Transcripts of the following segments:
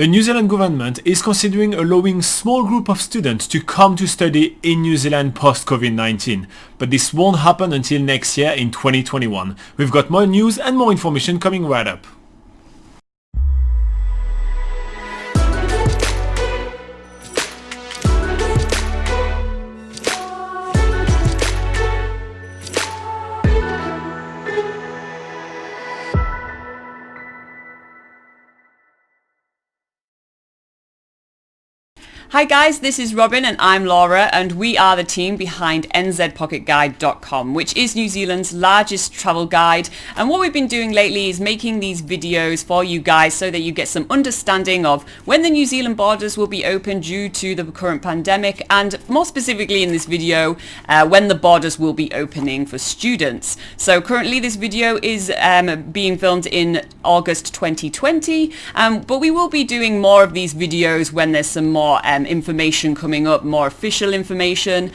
The New Zealand government is considering allowing small group of students to come to study in New Zealand post-COVID-19, but this won't happen until next year in 2021. We've got more news and more information coming right up. Hi guys, this is Robin and I'm Laura, and we are the team behind NZPocketGuide.com, which is New Zealand's largest travel guide. And what we've been doing lately is making these videos for you guys so that you get some understanding of when the New Zealand borders will be open due to the current pandemic, and more specifically in this video, when the borders will be opening for students. So currently this video is being filmed in August 2020, but we will be doing more of these videos when there's some more information coming up, more official information.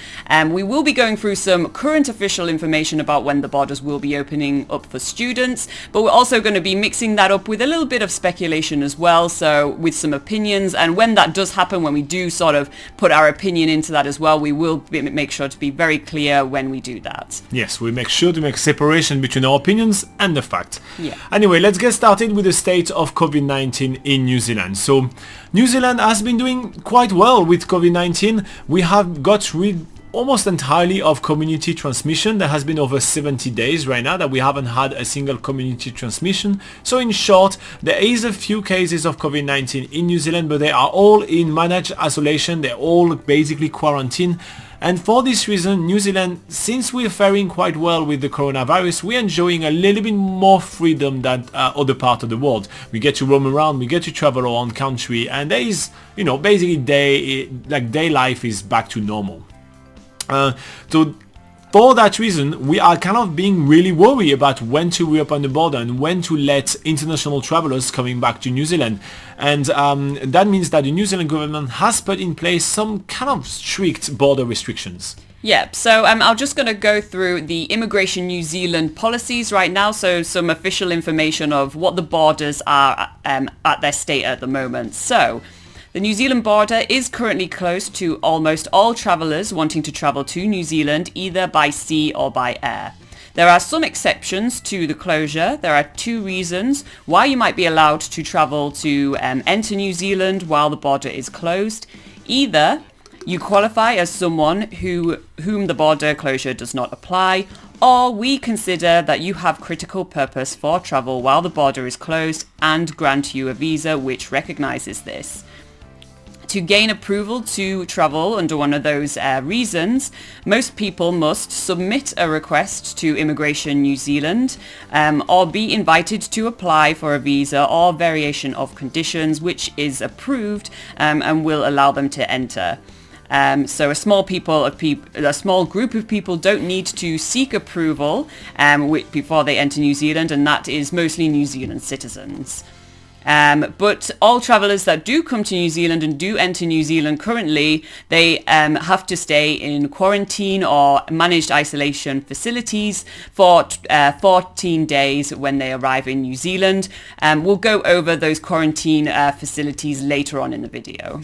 We will be going through some current official information about when the borders will be opening up for students, but we're also going to be mixing that up with a little bit of speculation as well, so with some opinions. And when that does happen, when we do sort of put our opinion into that as well, we will make sure to be very clear when we do that. Yes, we make sure to make separation between our opinions and the fact. Yeah. Anyway, let's get started with the state of COVID-19 in New Zealand. So New Zealand has been doing quite well with COVID-19. We have got rid almost entirely of community transmission. There has been over 70 days right now that we haven't had a single community transmission. So in short, there is a few cases of COVID-19 in New Zealand, but they are all in managed isolation. They're all basically quarantined. And for this reason, New Zealand, since we're faring quite well with the coronavirus, we're enjoying a little bit more freedom than other parts of the world. We get to roam around, we get to travel around country, and there is, basically day life is back to normal. So for that reason, we are kind of being really worried about when to reopen the border and when to let international travelers coming back to New Zealand. And that means that the New Zealand government has put in place some kind of strict border restrictions. Yeah, so I'm just going to go through the Immigration New Zealand policies right now, so some official information of what the borders are at their state at the moment. So the New Zealand border is currently closed to almost all travellers wanting to travel to New Zealand either by sea or by air. There are some exceptions to the closure. There are two reasons why you might be allowed to travel to enter New Zealand while the border is closed. Either you qualify as someone whom the border closure does not apply, or we consider that you have critical purpose for travel while the border is closed and grant you a visa which recognises this. To gain approval to travel under one of those reasons, most people must submit a request to Immigration New Zealand or be invited to apply for a visa or variation of conditions which is approved and will allow them to enter. So a small group of people don't need to seek approval before they enter New Zealand, and that is mostly New Zealand citizens. But all travellers that do come to New Zealand and do enter New Zealand currently, they have to stay in quarantine or managed isolation facilities for 14 days when they arrive in New Zealand. We'll go over those quarantine facilities later on in the video.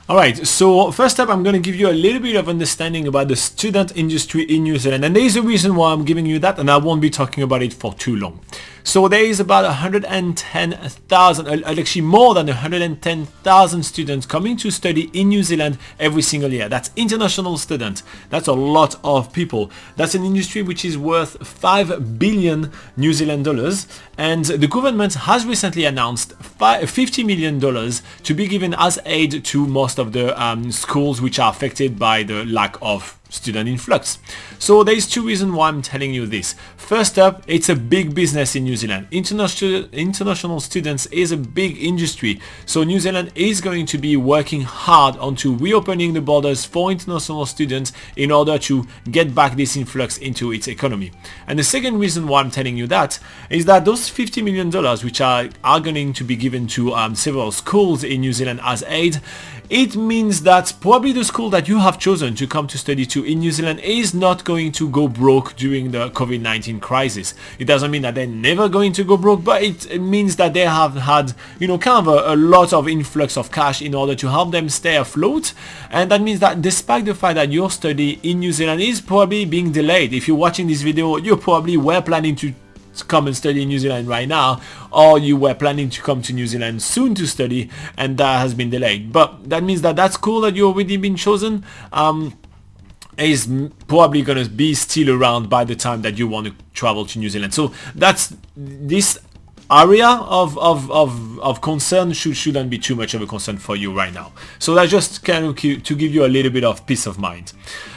Alright, so first up I'm going to give you a little bit of understanding about the student industry in New Zealand, and there is a reason why I'm giving you that, and I won't be talking about it for too long. So there is about 110,000, actually more than 110,000 students coming to study in New Zealand every single year. That's international students. That's a lot of people. That's an industry which is worth 5 billion New Zealand dollars, and the government has recently announced $50 million to be given as aid to most of the schools which are affected by the lack of student influx. So there is two reasons why I'm telling you this. First up, it's a big business in New Zealand. International students is a big industry. So New Zealand is going to be working hard onto reopening the borders for international students in order to get back this influx into its economy. And the second reason why I'm telling you that is that those $50 million which are going to be given to several schools in New Zealand as aid, it means that probably the school that you have chosen to come to study to in New Zealand is not going to go broke during the COVID-19 crisis. It doesn't mean that they're never going to go broke, but it means that they have had, kind of a lot of influx of cash in order to help them stay afloat. And that means that despite the fact that your study in New Zealand is probably being delayed, if you're watching this video, you probably were planning to come and study in New Zealand right now, or you were planning to come to New Zealand soon to study, and that has been delayed. But that means that that's cool that you've already been chosen. Is probably going to be still around by the time that you want to travel to New Zealand. So that's this area of concern shouldn't be too much of a concern for you right now. So that's just kind of to give you a little bit of peace of mind.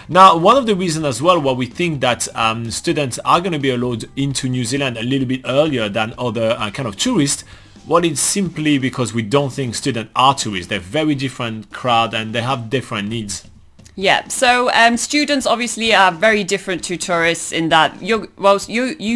Now, one of the reasons as well why we think that students are going to be allowed into New Zealand a little bit earlier than other kind of tourists, well, it's simply because we don't think students are tourists. They're very different crowd and they have different needs. Yeah, so students obviously are very different to tourists in that you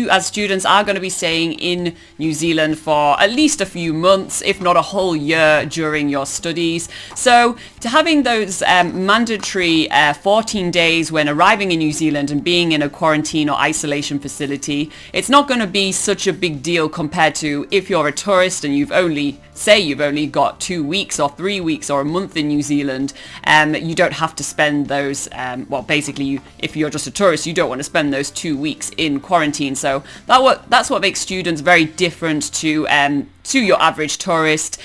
as students are going to be staying in New Zealand for at least a few months, if not a whole year during your studies. So to having those mandatory 14 days when arriving in New Zealand and being in a quarantine or isolation facility, it's not going to be such a big deal compared to if you're a tourist and you've only got 2 weeks or 3 weeks or a month in New Zealand. You don't have to spend those, basically if you're just a tourist, you don't want to spend those 2 weeks in quarantine. So that's what makes students very different to your average tourist.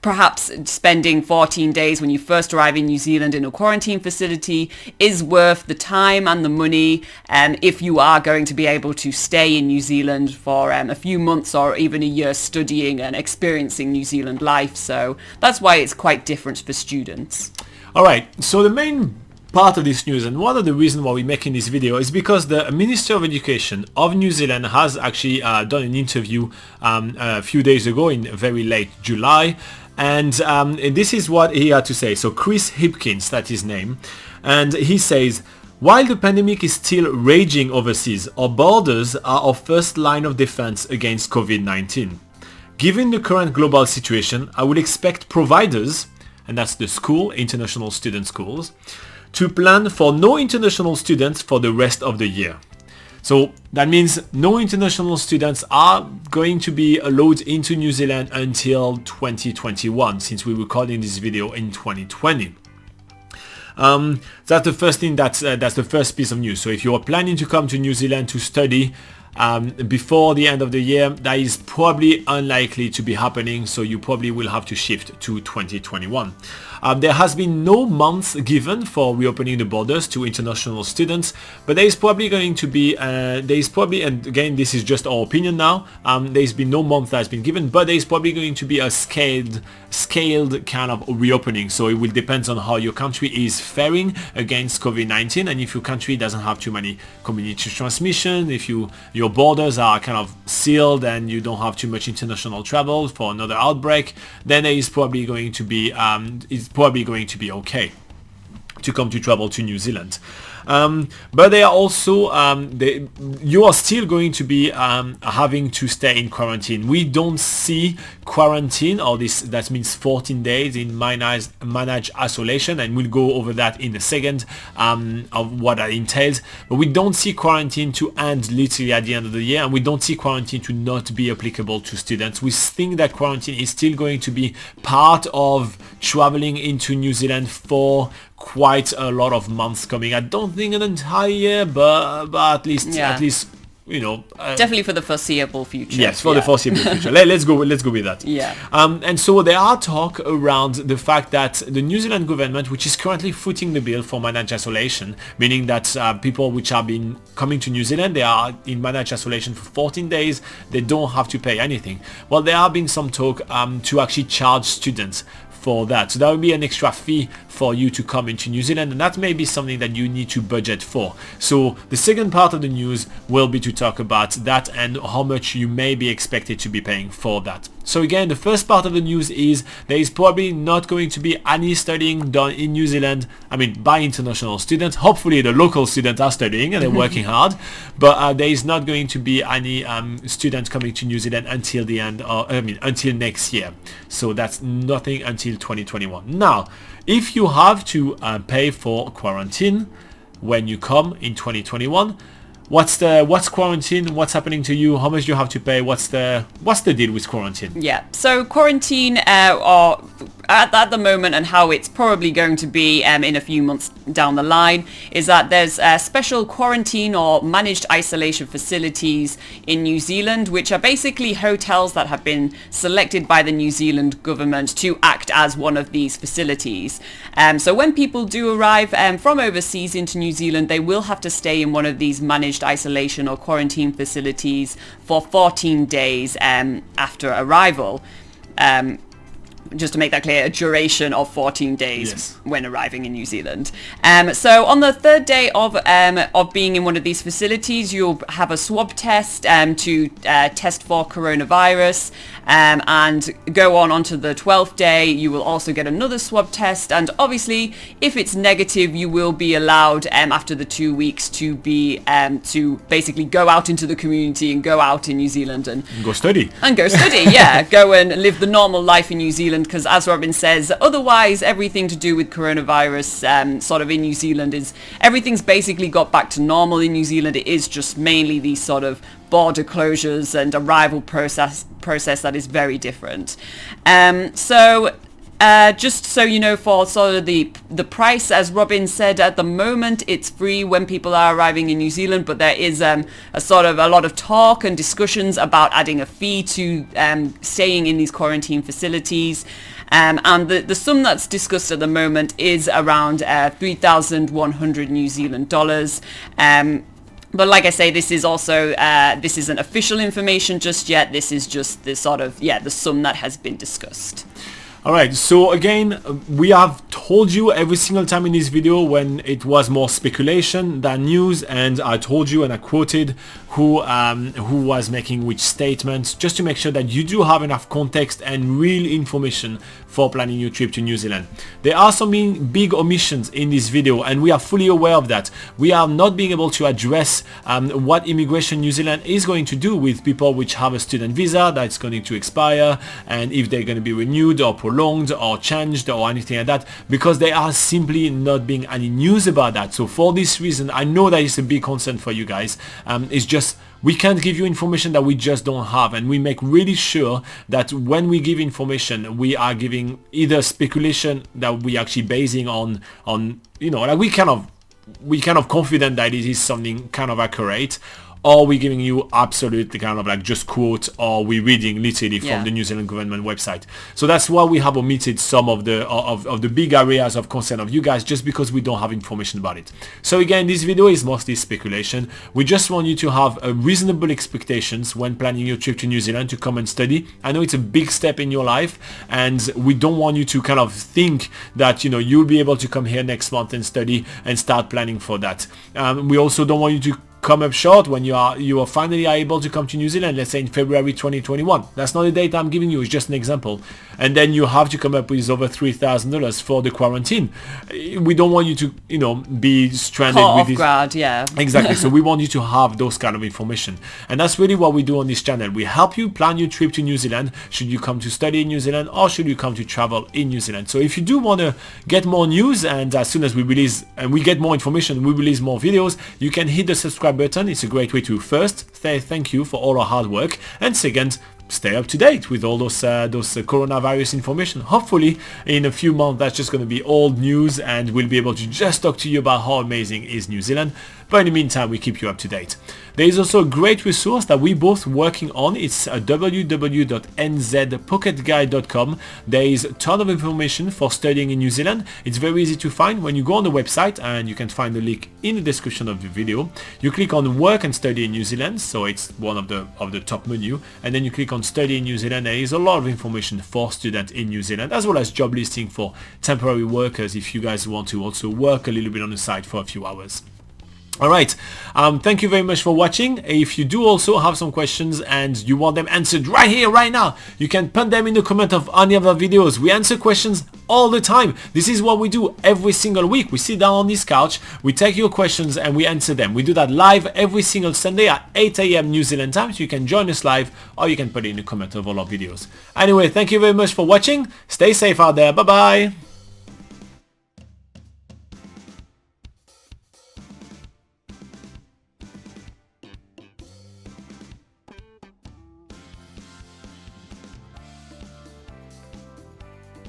Perhaps spending 14 days when you first arrive in New Zealand in a quarantine facility is worth the time and the money if you are going to be able to stay in New Zealand for a few months or even a year studying and experiencing New Zealand life. So that's why it's quite different for students. Alright, so the main part of this news and one of the reasons why we're making this video is because the Minister of Education of New Zealand has actually done an interview a few days ago in very late July, and this is what he had to say. So Chris Hipkins, that's his name, and he says, while the pandemic is still raging overseas, our borders are our first line of defense against COVID-19. Given the current global situation, I would expect providers, and that's the school, international student schools, to plan for no international students for the rest of the year. So that means no international students are going to be allowed into New Zealand until 2021, since we're recording this video in 2020. That's the first thing, that's the first piece of news. So if you are planning to come to New Zealand to study before the end of the year, that is probably unlikely to be happening, so you probably will have to shift to 2021. There has been no month given for reopening the borders to international students, but there is probably going to be, and again this is just our opinion now, there's been no month that has been given, but there is probably going to be a scaled kind of reopening. So it will depend on how your country is faring against COVID-19, and if your country doesn't have too many community transmission, if your borders are kind of sealed and you don't have too much international travel for another outbreak, then there is probably going to be okay to come to travel to New Zealand. But they are also you are still going to be having to stay in quarantine. We don't see quarantine, or this that means 14 days in managed isolation, and we'll go over that in a second of what that entails. But we don't see quarantine to end literally at the end of the year, and we don't see quarantine to not be applicable to students. We think that quarantine is still going to be part of traveling into New Zealand for quite a lot of months coming. I don't think an entire year, but at least definitely for the foreseeable future. Yes, for the foreseeable future. Let's go with that. Yeah. And so there are talk around the fact that the New Zealand government, which is currently footing the bill for managed isolation, meaning that people which have been coming to New Zealand, they are in managed isolation for 14 days, they don't have to pay anything. Well, there have been some talk to actually charge students for that. So that would be an extra fee for you to come into New Zealand, and that may be something that you need to budget for. So the second part of the news will be to talk about that and how much you may be expected to be paying for that. So again, the first part of the news is there is probably not going to be any studying done in New Zealand, by international students. Hopefully the local students are studying and they're working hard, but there is not going to be any students coming to New Zealand until the end, until next year. So that's nothing until 2021. Now, if you have to pay for quarantine, when you come in 2021. What's quarantine? What's happening to you? How much do you have to pay? What's the deal with quarantine? Yeah, so quarantine are at the moment, and how it's probably going to be in a few months down the line, is that there's special quarantine or managed isolation facilities in New Zealand, which are basically hotels that have been selected by the New Zealand government to act as one of these facilities. So when people do arrive from overseas into New Zealand, they will have to stay in one of these managed isolation or quarantine facilities for 14 days after arrival. Just to make that clear, a duration of 14 days Yes. when arriving in New Zealand. So on the third day of being in one of these facilities, you'll have a swab test to test for coronavirus, and go on onto the 12th day. You will also get another swab test, and obviously if it's negative, you will be allowed after the 2 weeks to be to basically go out into the community and go out in New Zealand and Go study. yeah, go and live the normal life in New Zealand, because as Robin says, otherwise everything to do with coronavirus sort of in New Zealand is, everything's basically got back to normal in New Zealand. It is just mainly these sort of border closures and arrival process that is very different. Just so you know, for sort of the price, as Robin said, at the moment it's free when people are arriving in New Zealand, but there is a lot of talk and discussions about adding a fee to staying in these quarantine facilities. And the sum that's discussed at the moment is around 3,100 New Zealand dollars. But like I say, this is also, this isn't official information just yet. This is just the sort of, the sum that has been discussed. Alright, so again, we have told you every single time in this video when it was more speculation than news, and I told you and I quoted who was making which statements, just to make sure that you do have enough context and real information for planning your trip to New Zealand. There are some big omissions in this video, and we are fully aware of that. We are not being able to address what Immigration New Zealand is going to do with people which have a student visa that's going to expire, and if they're going to be renewed or prolonged or changed or anything like that, because there are simply not being any news about that. So for this reason, I know that it's a big concern for you guys. It's just we can't give you information that we just don't have, and we make really sure that when we give information, we are giving either speculation that we actually basing on like we kind of confident that it is something kind of accurate, or we're giving you absolutely kind of like just quote, or we're reading literally from the New Zealand government website. So that's why we have omitted some of the big areas of concern of you guys, just because we don't have information about it. So again, this video is mostly speculation. We just want you to have a reasonable expectations when planning your trip to New Zealand to come and study. I know it's a big step in your life, and we don't want you to kind of think that you'll be able to come here next month and study and start planning for that. We also don't want you to come up short when you are finally able to come to New Zealand, let's say in February 2021. That's not the date I'm giving you, it's just an example. And then you have to come up with over $3,000 for the quarantine. We don't want you to, be stranded with this. Grad, yeah. Exactly. So we want you to have those kind of information. And that's really what we do on this channel. We help you plan your trip to New Zealand, should you come to study in New Zealand or should you come to travel in New Zealand. So if you do want to get more news, and as soon as we release and we get more information, we release more videos, you can hit the subscribe button. It's a great way to first say thank you for all our hard work, and second, stay up to date with all those coronavirus information. Hopefully in a few months that's just going to be old news, and we'll be able to just talk to you about how amazing is New Zealand. But in the meantime, we keep you up to date. There is also a great resource that we both working on. It's www.nzpocketguide.com. There is a ton of information for studying in New Zealand. It's very easy to find. When you go on the website, and you can find the link in the description of the video, you click on work and study in New Zealand, so it's one of the top menu, and then you click on study in New Zealand. There is a lot of information for students in New Zealand, as well as job listing for temporary workers if you guys want to also work a little bit on the side for a few hours. Alright, thank you very much for watching. If you do also have some questions and you want them answered right here, right now, you can put them in the comment of any of our videos. We answer questions all the time. This is what we do every single week. We sit down on this couch, we take your questions and we answer them. We do that live every single Sunday at 8 AM New Zealand time, so you can join us live or you can put it in the comment of all our videos. Anyway, thank you very much for watching. Stay safe out there. Bye bye.